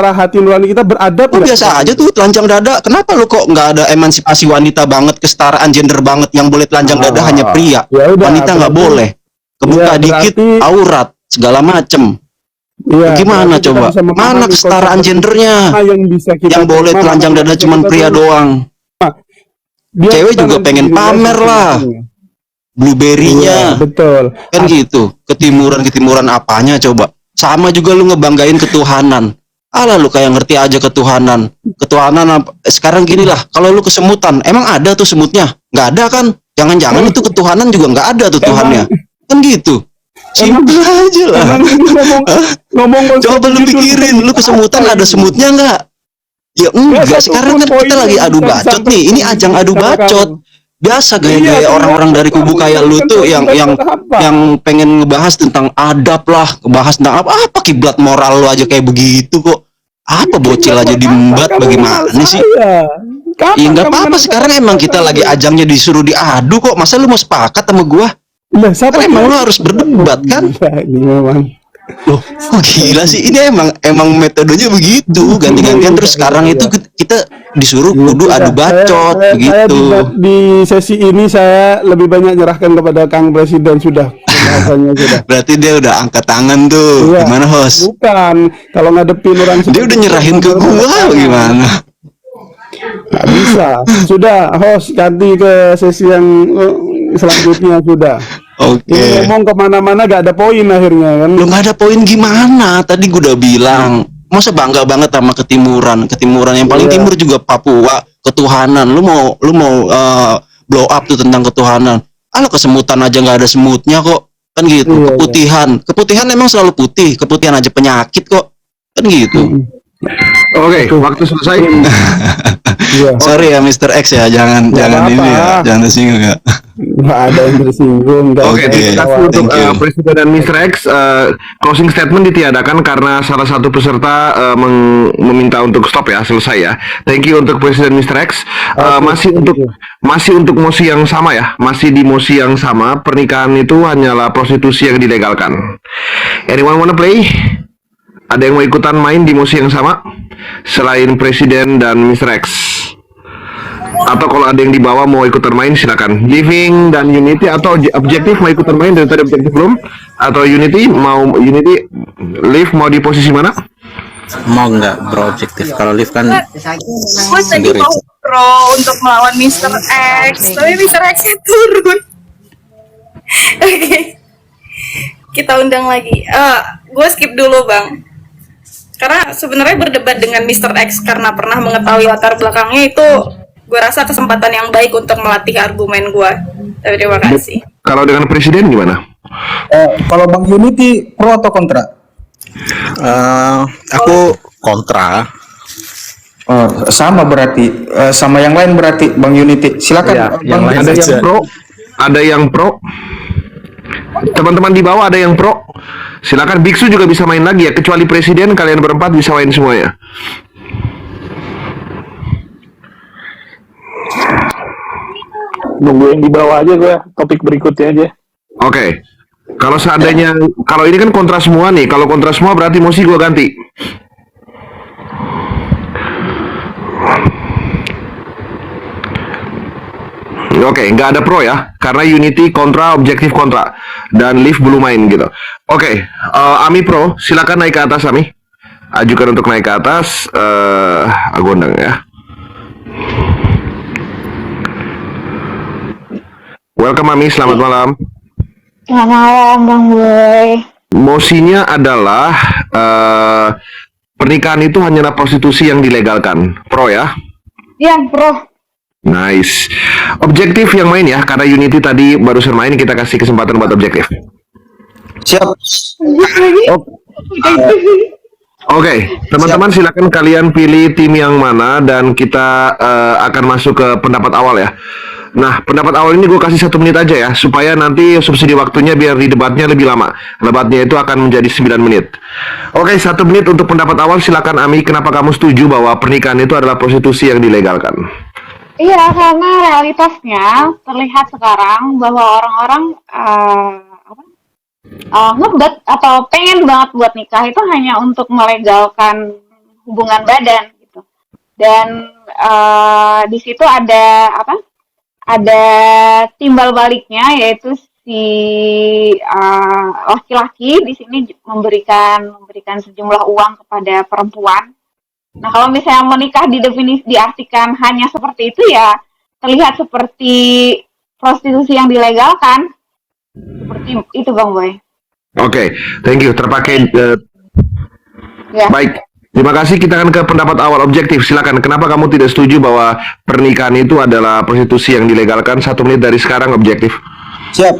hati nurani kita beradab
Oh,
enggak?
biasa aja tuh telanjang dada. Kenapa lu kok nggak ada emansipasi wanita banget, kesetaraan gender banget, yang boleh telanjang dada hanya pria,
ya udah,
wanita nggak
berarti-
boleh. Kebuka
ya,
dikit,
berarti-
aurat, segala macem.
Ya,
Gimana
berarti kita
coba?
bisa memahami
Mana
konsep
kesetaraan
bersama
gendernya?
yang bisa kita
Yang boleh
terima,
telanjang
mana
dada
yang
cuman
kita
pria
terima.
doang.
Biar
Cewek
kita
juga
nanti
pengen
dinilai
pamer lah.
masing-masing.
Blueberry-nya.
Iya, betul.
Kan gitu. Ketimuran apanya coba? Sama juga lu ngebanggain ketuhanan. Alah lu kayak ngerti aja ketuhanan. Sekarang gini lah, kalau lu kesemutan, emang ada tuh semutnya? Nggak ada kan? Jangan-jangan itu ketuhanan juga nggak ada tuh Tuhannya. Kan gitu. Simpel aja lah.
Emang ini ngomong
Coba lu
judul
pikirin, lu kesemutan
apa
ada
ini?
semutnya nggak? Ya enggak,
satu
sekarang
pun
kan kita
poin
lagi
yang
adu
bisa
bacot nih. Ini
disampaikan
ajang adu
sama
bacot.
kamu.
Biasa
Iya,
gaya-gaya
kan
orang-orang dari kubu
kamu
kayak lu
kan
tuh yang
apa?
yang pengen ngebahas tentang adab lah, ngebahas tentang apa kiblat moral lu aja kayak begitu kok. Apa bocil aja diembat bagaimana sih? Ya nggak apa-apa, sekarang emang kita lagi ajangnya disuruh diadu kok. Masa lu mau sepakat sama gua?
Lah,
Kan emang lu harus berdebat kan?
Gila, ini memang.
Loh, kok gila sih? Ini emang metodenya begitu, ganti-gantian terus sekarang itu kita disuruh kudu adu bacot
Saya
begitu.
di sesi ini saya lebih banyak nyerahkan kepada Kang Presiden sudah pembahasannya sudah.
Berarti dia udah angkat tangan tuh.
Iya.
Gimana, host?
Bukan, kalau ngadepin orang
Dia udah nyerahin ke gua gimana?
Nggak bisa. Sudah, host ganti ke sesi yang selanjutnya sudah.
Oke.
Ini ngomong kemana-mana gak ada poin akhirnya kan.
Lu nggak ada poin gimana? Tadi gua udah bilang, masa bangga banget sama ketimuran yang paling
Iya.
timur juga Papua, ketuhanan. Lu mau blow up tuh tentang ketuhanan. Kalau kesemutan aja nggak ada semutnya kok. Kan gitu.
Iya,
Keputihan emang selalu putih. Keputihan aja penyakit kok. Kan gitu.
Oke, waktu selesai.
Iya.
Sorry ya Mr. X ya, jangan
Nggak
ini
apa-apa.
ya, jangan tersinggung ya.
Nggak ada yang tersinggung. nggak
Oke,
ada yang
Terima kasih
ketawa.
untuk
Thank you.
Presiden dan Mr. X. Closing statement ditiadakan karena salah satu peserta meminta untuk stop ya, selesai ya. Thank you untuk Presiden Mr. X. Masih untuk mosi yang sama ya, masih di mosi yang sama. Pernikahan itu hanyalah prostitusi yang dilegalkan. Anyone wanna play? Ada yang mau ikutan main di mosi yang sama selain Presiden dan Mr. X? Atau kalau ada yang di bawah mau ikutan main silakan. Living dan Unity atau objektif mau ikutan main dari tadi objektif belum? Atau Unity Live mau di posisi mana?
Mau nggak berobjektif? Kalau live kan
Gue tadi
sendiri.
mau pro untuk melawan Mr. X, tapi Mr. X nya turun. Oke, kita undang lagi. Gue skip dulu bang, karena sebenarnya berdebat dengan Mr. X karena pernah mengetahui latar belakangnya itu, gue rasa kesempatan yang baik untuk melatih argumen gue. Tapi terima kasih.
Kalau dengan Presiden gimana?
Kalau Bang Unity pro atau kontra?
Aku kontra.
Sama berarti, sama yang lain berarti Bang Unity. Silakan
Iya, yang
Bang.
lain
Ada
saja.
yang pro? Ada yang pro? Teman-teman di bawah ada yang pro? Silakan. Biksu juga bisa main lagi ya, kecuali Presiden, kalian berempat bisa main semuanya.
Nunggu yang di bawah aja gue, topik berikutnya aja.
Oke. Kalau seandainya, kalau ini kan kontra semua nih. Kalau kontra semua berarti mosi gua ganti. Oke, nggak ada pro ya, karena Unity kontra, objektif kontra, dan Live belum main gitu. Oke, Ami pro, silakan naik ke atas Ami. Ajukan untuk naik ke atas. Aku undang ya. Welcome Ami, selamat malam.
Selamat malam Bang Boy.
Mosinya adalah pernikahan itu hanyalah prostitusi yang dilegalkan. Pro ya?
Iya, Bro.
Nice. Objektif yang main ya, karena Unity tadi barusan main, kita kasih kesempatan buat objektif.
Siap.
Oke, teman-teman silakan kalian pilih tim yang mana dan kita akan masuk ke pendapat awal ya. Nah, pendapat awal ini gue kasih 1 menit aja ya, supaya nanti subsidi waktunya biar di debatnya lebih lama. Debatnya itu akan menjadi 9 menit. Oke, 1 menit untuk pendapat awal. Silakan Ami, kenapa kamu setuju bahwa pernikahan itu adalah prostitusi yang dilegalkan?
Iya, karena realitasnya terlihat sekarang bahwa orang-orang ngebet atau pengen banget buat nikah itu hanya untuk melegalkan hubungan badan gitu. Dan di situ ada ada timbal baliknya, yaitu si laki-laki di sini memberikan sejumlah uang kepada perempuan. Nah, kalau misalnya menikah diartikan hanya seperti itu, ya terlihat seperti prostitusi yang dilegalkan. Seperti itu, Bang Boy.
Oke, thank you. Terpakai.
Ya.
Baik, terima kasih. Kita akan ke pendapat awal objektif. Silakan. Kenapa kamu tidak setuju bahwa pernikahan itu adalah prostitusi yang dilegalkan? 1 menit dari sekarang objektif.
Siap.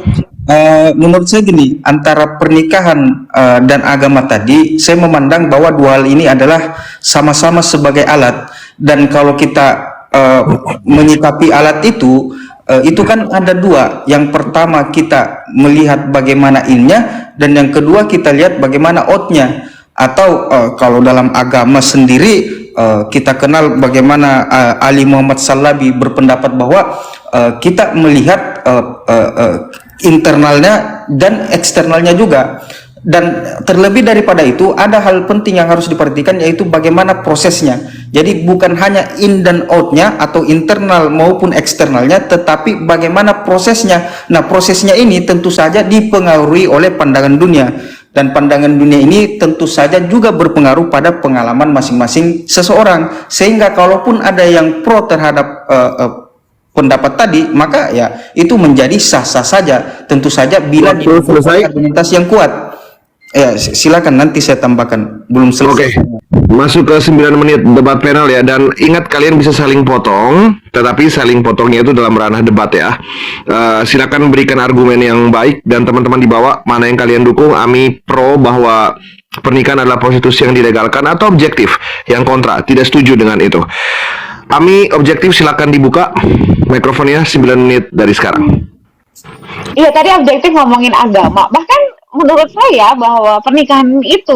Menurut saya gini, antara pernikahan dan agama tadi, saya memandang bahwa dua hal ini adalah sama-sama sebagai alat. Dan kalau kita menyikapi alat itu kan ada dua. Yang pertama kita melihat bagaimana innya, dan yang kedua kita lihat bagaimana outnya. Atau kalau dalam agama sendiri kita kenal bagaimana Ali Muhammad Salabi berpendapat bahwa kita melihat internalnya dan eksternalnya juga. Dan terlebih daripada itu, ada hal penting yang harus diperhatikan, yaitu bagaimana prosesnya. Jadi bukan hanya in dan outnya atau internal maupun eksternalnya, tetapi bagaimana prosesnya. Nah, prosesnya ini tentu saja dipengaruhi oleh pandangan dunia, dan pandangan dunia ini tentu saja juga berpengaruh pada pengalaman masing-masing seseorang. Sehingga kalaupun ada yang pro terhadap pendapat tadi, maka ya itu menjadi sah-sah saja, tentu saja bila didukung argumentasi yang kuat. Ya, silakan, nanti saya tambahkan. Belum selesai.
Oke. Masuk ke 9 menit debat panel ya, dan ingat kalian bisa saling potong, tetapi saling potongnya itu dalam ranah debat ya. Silakan berikan argumen yang baik, dan teman-teman di bawah mana yang kalian dukung. Ami pro bahwa pernikahan adalah prostitusi yang dilegalkan, atau objektif yang kontra, tidak setuju dengan itu. Ami objektif, silakan dibuka mikrofonnya 9 menit dari sekarang.
Iya, tadi objektif ngomongin agama. Bahkan menurut saya bahwa pernikahan itu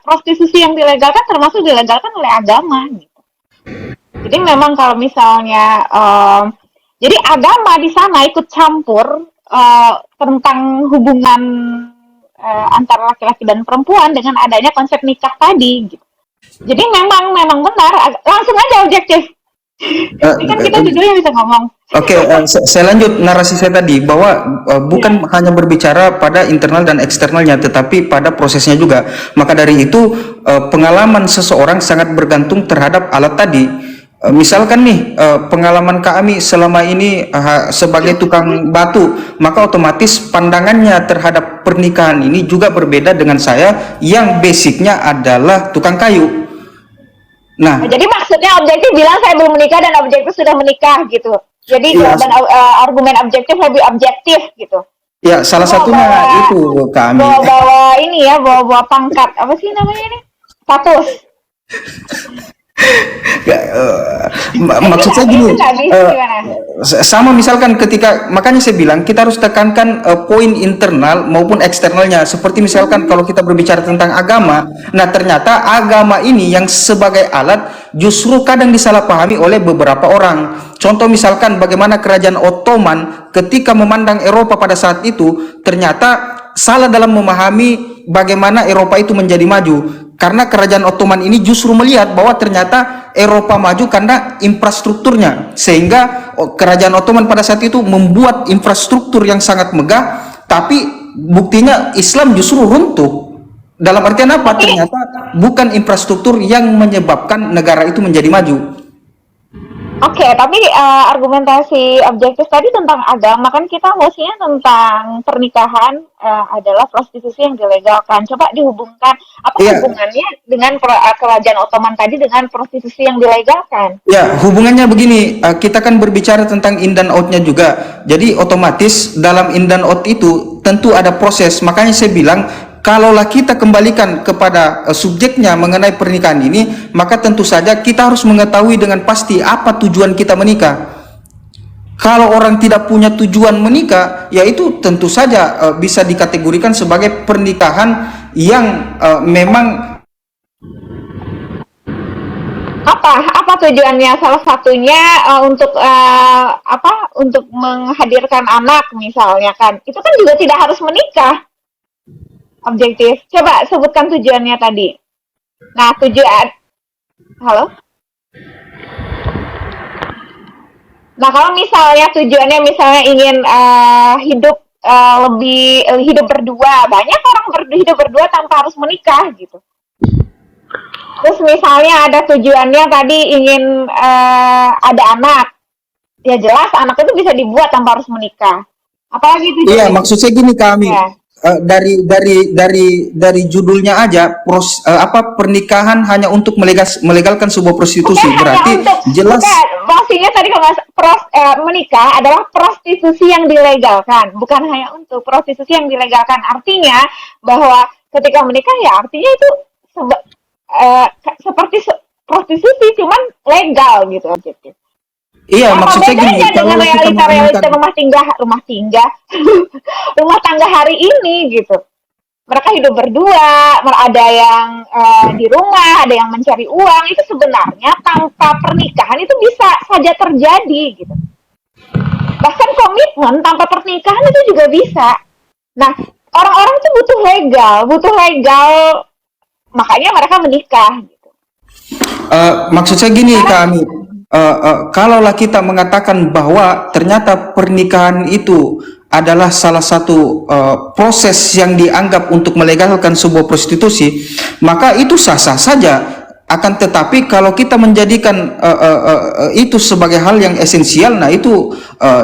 prostitusi yang dilegalkan termasuk dilegalkan oleh agama gitu. Jadi memang kalau misalnya jadi agama di sana ikut campur tentang hubungan antara laki-laki dan perempuan dengan adanya konsep nikah tadi gitu. Jadi memang benar, langsung aja objektif. Ini kan kita jujurnya bisa ngomong.
Oke, saya lanjut narasi saya tadi bahwa bukan hanya berbicara pada internal dan eksternalnya, tetapi pada prosesnya juga. Maka dari itu pengalaman seseorang sangat bergantung terhadap alat tadi. Misalkan nih pengalaman kami selama ini sebagai tukang batu, maka otomatis pandangannya terhadap pernikahan ini juga berbeda dengan saya yang basicnya adalah tukang kayu. Nah,
Jadi maksudnya objektif bilang saya belum menikah dan objektif sudah menikah gitu. Jadi
Iya.
jawaban argumen objektif lebih objektif gitu.
ya salah satunya itu kami.
Bawa ini ya, bawa pangkat apa sih namanya ini? Status.
Maksud saya gini,
Gimana?
sama misalkan ketika, makanya saya bilang kita harus tekankan poin internal maupun eksternalnya. Seperti misalkan kalau kita berbicara tentang agama, nah ternyata agama ini yang sebagai alat justru kadang disalahpahami oleh beberapa orang. Contoh misalkan bagaimana kerajaan Ottoman ketika memandang Eropa pada saat itu ternyata salah dalam memahami bagaimana Eropa itu menjadi maju. Karena kerajaan Ottoman ini justru melihat bahwa ternyata Eropa maju karena infrastrukturnya. Sehingga kerajaan Ottoman pada saat itu membuat infrastruktur yang sangat megah, tapi buktinya Islam justru runtuh. Dalam artian apa? Ternyata bukan infrastruktur yang menyebabkan negara itu menjadi maju.
Oke, tapi argumentasi objektif tadi tentang agama kan kita mestinya tentang pernikahan adalah prostitusi yang dilegalkan. Coba dihubungkan apa
Iya,
hubungannya dengan kerajaan Ottoman tadi dengan prostitusi yang dilegalkan?
ya, hubungannya begini, kita kan berbicara tentang in dan out-nya juga. Jadi otomatis dalam in dan out itu tentu ada proses. Makanya saya bilang, kalaulah kita kembalikan kepada subjeknya mengenai pernikahan ini, maka tentu saja kita harus mengetahui dengan pasti apa tujuan kita menikah. Kalau orang tidak punya tujuan menikah, ya itu tentu saja bisa dikategorikan sebagai pernikahan yang memang
Apa tujuannya? Salah satunya untuk menghadirkan anak misalnya kan. Itu kan juga tidak harus menikah. Objektif. Coba sebutkan tujuannya tadi. Nah, halo? Nah, kalau misalnya tujuannya misalnya ingin hidup berdua, banyak orang hidup berdua tanpa harus menikah gitu. Terus misalnya ada tujuannya tadi ingin ada anak, ya jelas anak itu bisa dibuat tanpa harus menikah. Apalagi
iya,
tujuannya?
maksud saya gini kami,
Ya.
dari judulnya aja pernikahan hanya untuk melegalkan sebuah prostitusi,
Bukan hanya
berarti
untuk
jelas.
bukan maksudnya tadi kalau menikah adalah prostitusi yang dilegalkan, bukan hanya untuk prostitusi yang dilegalkan. Artinya bahwa ketika menikah ya artinya itu seperti prostitusi cuman legal gitu objektif.
Iya,
Apa
maksud saya gini,
bedanya dengan
kalau kita
realita
menggunakan
rumah tangga hari ini gitu. Mereka hidup berdua, ada yang di rumah, ada yang mencari uang, itu sebenarnya tanpa pernikahan itu bisa saja terjadi gitu. Bahkan komitmen tanpa pernikahan itu juga bisa. Nah, orang-orang itu butuh legal, makanya mereka menikah gitu.
maksud saya gini kami, kalaulah kita mengatakan bahwa ternyata pernikahan itu adalah salah satu proses yang dianggap untuk melegalkan sebuah prostitusi, maka itu sah-sah saja. Akan tetapi kalau kita menjadikan itu sebagai hal yang esensial, nah itu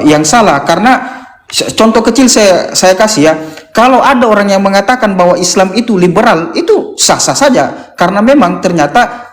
yang salah. Karena contoh kecil saya kasih ya, kalau ada orang yang mengatakan bahwa Islam itu liberal, itu sah-sah saja, karena memang ternyata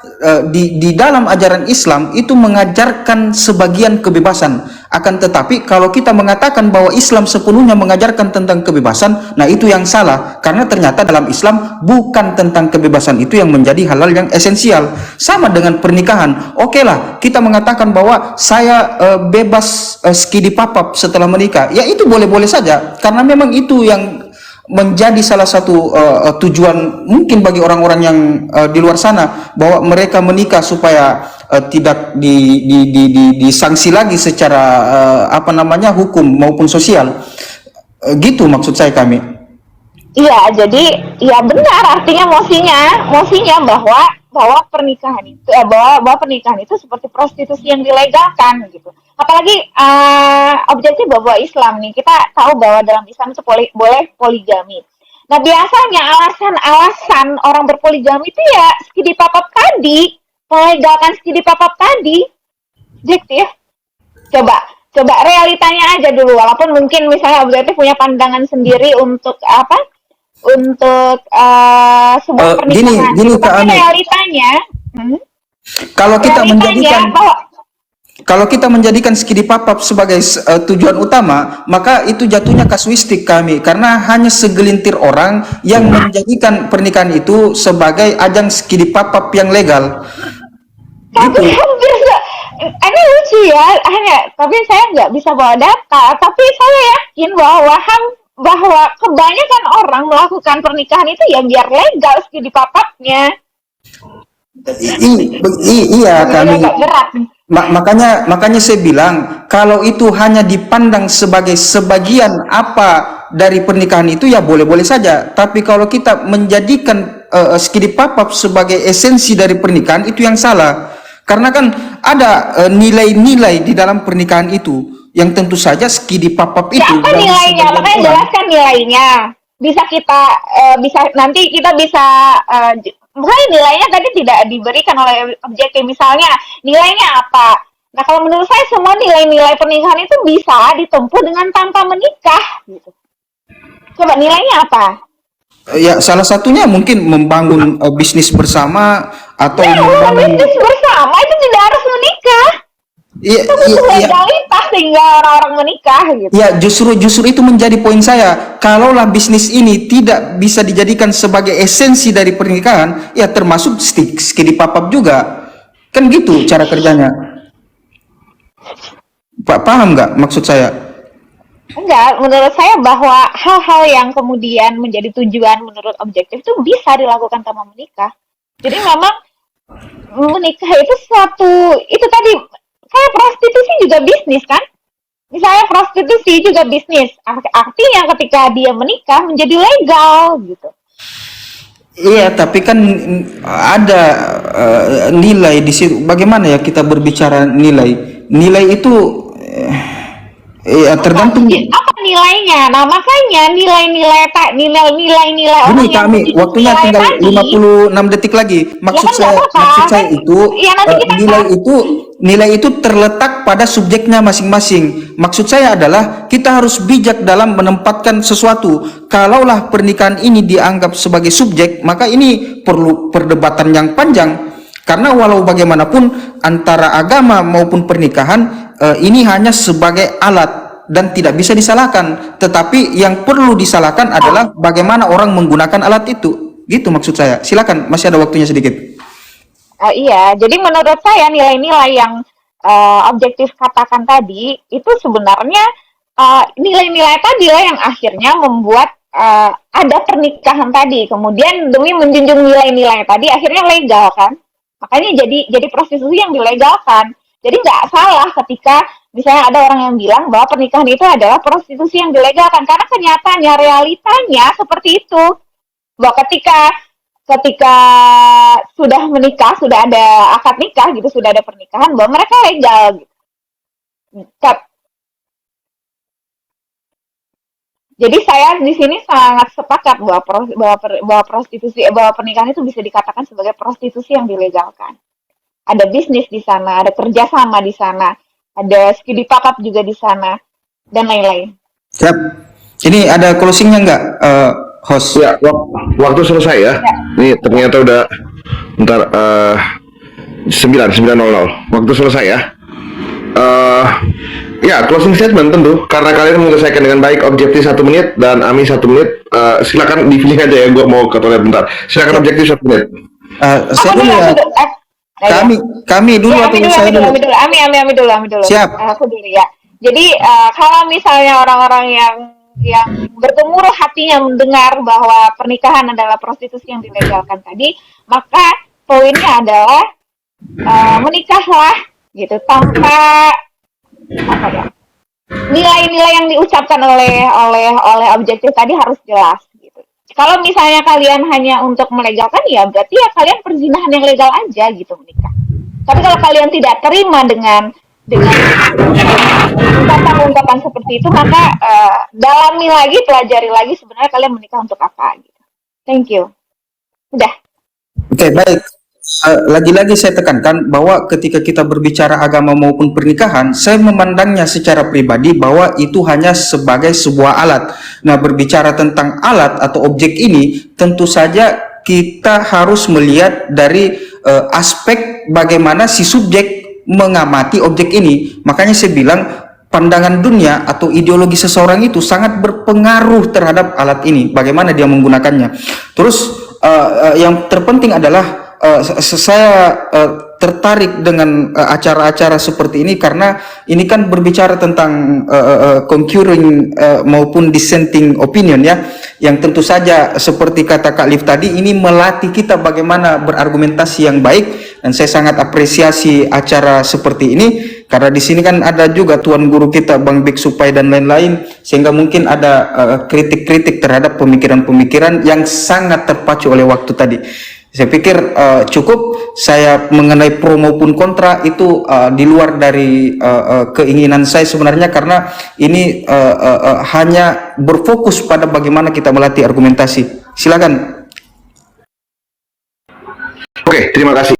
di dalam ajaran Islam itu mengajarkan sebagian kebebasan. Akan tetapi kalau kita mengatakan bahwa Islam sepenuhnya mengajarkan tentang kebebasan, nah itu yang salah, karena ternyata dalam Islam bukan tentang kebebasan itu yang menjadi hal-hal yang esensial. Sama dengan pernikahan, oke lah kita mengatakan bahwa saya bebas skidi papap setelah menikah, ya itu boleh-boleh saja, karena memang itu yang menjadi salah satu tujuan mungkin bagi orang-orang yang di luar sana, bahwa mereka menikah supaya tidak disanksi lagi secara hukum maupun sosial. Gitu maksud saya kami.
Iya, jadi ya benar artinya mosinya bahwa pernikahan itu bahwa pernikahan itu seperti prostitusi yang dilegalkan gitu. Apalagi objektif bahwa Islam nih, kita tahu bahwa dalam Islam itu boleh poligami. Nah, biasanya alasan orang berpoligami itu ya skidi papap tadi, melegalkan skidi papap tadi. Objektif. Coba realitanya aja dulu, walaupun mungkin misalnya objektif punya pandangan sendiri untuk sebuah pernikahan.
Gini
Tapi
Kak Ami,
realitanya,
kalau kita menjadikan skidi papap sebagai tujuan utama, maka itu jatuhnya kasuistik kami, karena hanya segelintir orang yang menjadikan pernikahan itu sebagai ajang skidi papap yang legal.
tapi hampir ini lucu ya, tapi saya nggak bisa bawa data, tapi saya yakin bahwa kebanyakan orang melakukan pernikahan itu ya biar legal skidi papapnya.
Iya kami.
Agak berat nih.
Makanya saya bilang, kalau itu hanya dipandang sebagai sebagian apa dari pernikahan itu, ya boleh-boleh saja. Tapi kalau kita menjadikan skidi papap sebagai esensi dari pernikahan, itu yang salah. Karena kan ada nilai-nilai di dalam pernikahan itu yang tentu saja skidi papap itu.
Ya, apa nilainya? Makanya jelaskan nilainya. Nanti kita bisa makanya nilainya tadi tidak diberikan oleh objektif. Misalnya nilainya apa? Nah, kalau menurut saya semua nilai-nilai pernikahan itu bisa ditempuh dengan tanpa menikah gitu. Coba nilainya apa?
Ya, salah satunya mungkin membangun bisnis bersama atau
Ya, kalau
membangun.
bisnis bersama itu tidak harus menikah.
Iya,
Itu butuh
iya,
legalitas sehingga orang-orang menikah gitu.
ya, justru itu menjadi poin saya. Kalaulah bisnis ini tidak bisa dijadikan sebagai esensi dari pernikahan, ya termasuk skidi papap juga. Kan gitu cara kerjanya. Pak, paham nggak maksud saya?
Enggak, menurut saya bahwa hal-hal yang kemudian menjadi tujuan menurut objektif itu bisa dilakukan tanpa menikah. Jadi memang menikah itu itu tadi, kayak prostitusi juga bisnis kan? Misalnya prostitusi juga bisnis, artinya ketika dia menikah menjadi legal gitu.
Iya, tapi kan ada nilai di situ. Bagaimana ya kita berbicara nilai? Nilai itu ya tergantung.
Apa nilainya? Nah, makanya nilai-nilai
Ini
orang yang
kami
begitu
waktunya
nilai
tinggal
tadi,
56 detik lagi.
Ya kan nggak apa-apa,
Maksud saya
kan?
itu
Ya, nanti kita
nilai itu terletak pada subjeknya masing-masing. Maksud saya adalah kita harus bijak dalam menempatkan sesuatu. Kalaulah pernikahan ini dianggap sebagai subjek, maka ini perlu perdebatan yang panjang. Karena walau bagaimanapun antara agama maupun pernikahan ini hanya sebagai alat dan tidak bisa disalahkan. Tetapi yang perlu disalahkan adalah bagaimana orang menggunakan alat itu. Gitu maksud saya. Silakan, masih ada waktunya sedikit.
Iya, jadi menurut saya nilai-nilai yang objektif katakan tadi itu sebenarnya nilai-nilai tadi lah yang akhirnya membuat ada pernikahan tadi. Kemudian demi menjunjung nilai-nilai tadi akhirnya legal kan. Makanya jadi prostitusi yang dilegalkan. Jadi nggak salah ketika misalnya ada orang yang bilang bahwa pernikahan itu adalah prostitusi yang dilegalkan, karena kenyataannya, realitanya seperti itu. Bahwa ketika sudah menikah, sudah ada akad nikah gitu, sudah ada pernikahan, bahwa mereka legal gitu. Jadi saya di sini sangat sepakat bahwa prostitusi, bahwa pernikahan itu bisa dikatakan sebagai prostitusi yang dilegalkan. Ada bisnis di sana, ada kerjasama di sana, ada skidi pakap juga di sana, dan lain-lain.
Siap. Ini ada closingnya nggak, host?
Ya, waktu selesai ya. Ini ternyata udah bentar 9:00. Waktu selesai ya. Ya, closing statement tentu karena kalian menyelesaikan dengan baik objektif 1 menit dan Ami 1 menit. Silakan dipilih aja ya, gue mau ke toilet bentar. Silakan objektif 1 menit.
Saya dulu ya. Kami dulu atau saya dulu?
Ami dulu.
Siap.
Aku dulu ya. Jadi kalau misalnya orang-orang yang bergemuruh hatinya mendengar bahwa pernikahan adalah prostitusi yang dilegalkan tadi, maka poinnya adalah menikahlah gitu tanpa apa ya, nilai-nilai yang diucapkan oleh objektif tadi harus jelas gitu. Kalau misalnya kalian hanya untuk melegalkan, ya berarti ya kalian perzinahan yang legal aja gitu menikah. Tapi kalau kalian tidak terima dengan ungkapan-ungkapan seperti itu, maka dalami lagi, pelajari lagi sebenarnya kalian menikah untuk apa gitu. Thank you. Udah.
Oke, baik. Lagi-lagi saya tekankan bahwa ketika kita berbicara agama maupun pernikahan, saya memandangnya secara pribadi bahwa itu hanya sebagai sebuah alat. Nah, berbicara tentang alat atau objek ini, tentu saja kita harus melihat dari aspek bagaimana si subjek mengamati objek ini. Makanya saya bilang pandangan dunia atau ideologi seseorang itu sangat berpengaruh terhadap alat ini, bagaimana dia menggunakannya. Terus yang terpenting adalah saya tertarik dengan acara-acara seperti ini karena ini kan berbicara tentang concurring maupun dissenting opinion ya, yang tentu saja seperti kata Kak Liv tadi, ini melatih kita bagaimana berargumentasi yang baik, dan saya sangat apresiasi acara seperti ini karena di sini kan ada juga tuan guru kita Bang Bik Supai dan lain-lain, sehingga mungkin ada kritik-kritik terhadap pemikiran-pemikiran yang sangat terpacu oleh waktu tadi. Saya pikir cukup. Saya mengenai pro maupun kontra itu di luar dari keinginan saya sebenarnya, karena ini hanya berfokus pada bagaimana kita melatih argumentasi. Silakan.
Oke, terima kasih.